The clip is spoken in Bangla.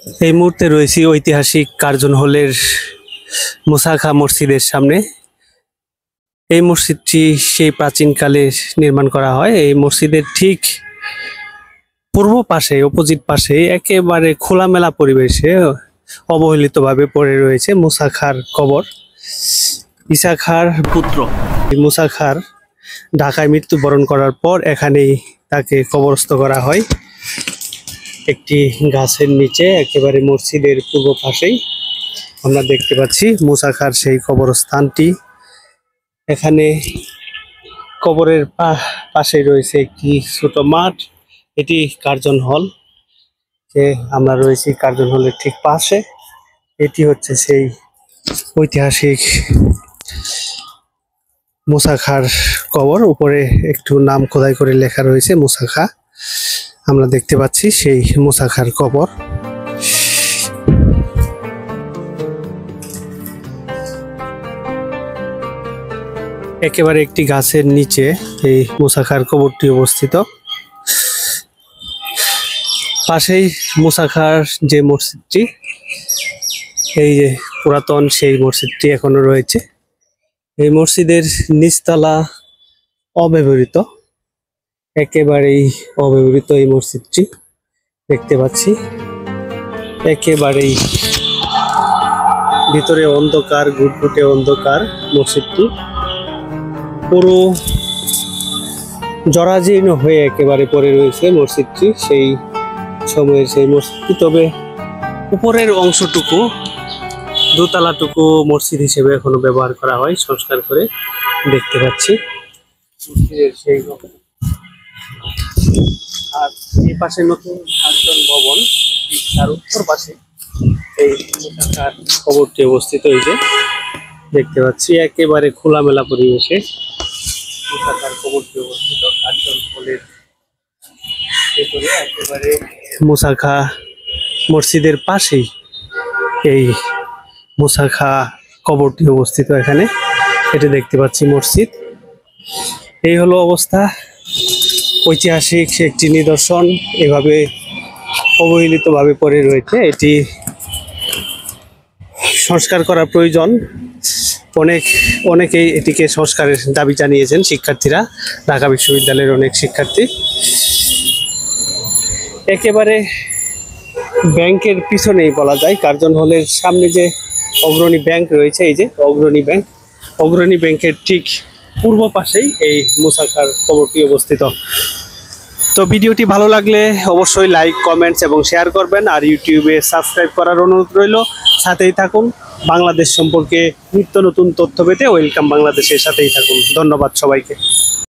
এই মুহূর্তে রয়েছি ঐতিহাসিক কার্জন হলের মুসাখা মসজিদের সামনে। এই মসজিদটি সেই প্রাচীনকালে নির্মাণ করা হয়। এই মসজিদের ঠিক পূর্ব পাশে, অপোজিট পাশে একেবারে খোলামেলা পরিবেশে অবহেলিতভাবে পড়ে রয়েছে মুসা খাঁর কবর। ঈসা খাঁর পুত্র মুসা খাঁর ঢাকায় মৃত্যুবরণ করার পর এখানেই তাকে কবরস্থ করা হয়, একটি গাছের নিচে একেবারে মসজিদের পূর্ব পাশেই আমরা দেখতে পাচ্ছি মুসা খাঁর সেই কবরস্থানটি। এখানে কবরের পাশে রয়েছে একটি ছোট মাঠ। এটি কার্জন হল, যে আমরা রয়েছি কার্জন হলের ঠিক পাশে। এটি হচ্ছে সেই ঐতিহাসিক মুসা খাঁর কবর। উপরে একটু নাম খোদাই করে লেখা রয়েছে মুসা খাঁ। আমরা দেখতে পাচ্ছি সেই মুসা খাঁর কবর। একেবারে একটি গাছের নিচে এই মুসা খাঁর কবরটি অবস্থিত। পাশেই মুসা খাঁর যে মসজিদটি, এই যে পুরাতন সেই মসজিদটি এখনো রয়েছে। এই মসজিদের নিচতলা অব্যবহৃত, একেবারেই অব্যবহৃত এই মসজিদটি দেখতে পাচ্ছি। একেবারেই ভিতরে অন্ধকার, ঘুটঘুটে অন্ধকার মসজিদটি, পুরো জরাজীর্ণ হয়ে একেবারে পড়ে রয়েছে মসজিদটি, সেই সময়ের সেই মসজিদটি। তবে উপরের অংশটুকু, দোতলাটুকু মসজিদ হিসেবে এখনো ব্যবহার করা হয়, সংস্কার করে দেখতে পাচ্ছি মসজিদের সেই। আর এই পাশে নতুন কার্জন ভবন, তার উত্তর পাশে এই মুসা খাঁর কবরটি অবস্থিত। এই যে দেখতে পাচ্ছি একেবারে খোলামেলা পরিবেশে মুসা খাঁর কবরটি অবস্থিত কার্জন হলের ভেতরে। একেবারে মুসা খাঁ মসজিদের পাশেই এই মুসা খাঁ কবরটি অবস্থিত। এখানে এটা দেখতে পাচ্ছি মসজিদ। এই হলো অবস্থা। ঐতিহাসিক একটি নিদর্শন এভাবে অবহেলিতভাবে পড়ে রয়েছে। এটি সংস্কার করা প্রয়োজন। অনেকেই এটিকে সংস্কারের দাবি জানিয়েছেন শিক্ষার্থীরা, ঢাকা বিশ্ববিদ্যালয়ের অনেক শিক্ষার্থী। একেবারে ব্যাংকের পিছনেই বলা যায়, কার্জন হলের সামনে যে অগ্রণী ব্যাংক রয়েছে, এই যে অগ্রণী ব্যাংকের ঠিক পূর্ব পাশেই এই মুসা খাঁর কবরটি অবস্থিত। তো ভিডিওটি ভালো লাগলে অবশ্যই লাইক, কমেন্টস এবং শেয়ার করবেন। আর ইউটিউবে সাবস্ক্রাইব করার অনুরোধ রইল। সাথেই থাকুন। বাংলাদেশ সম্পর্কে নিত্য নতুন তথ্য পেতে ওয়েলকাম বাংলাদেশের সাথেই থাকুন। ধন্যবাদ সবাইকে।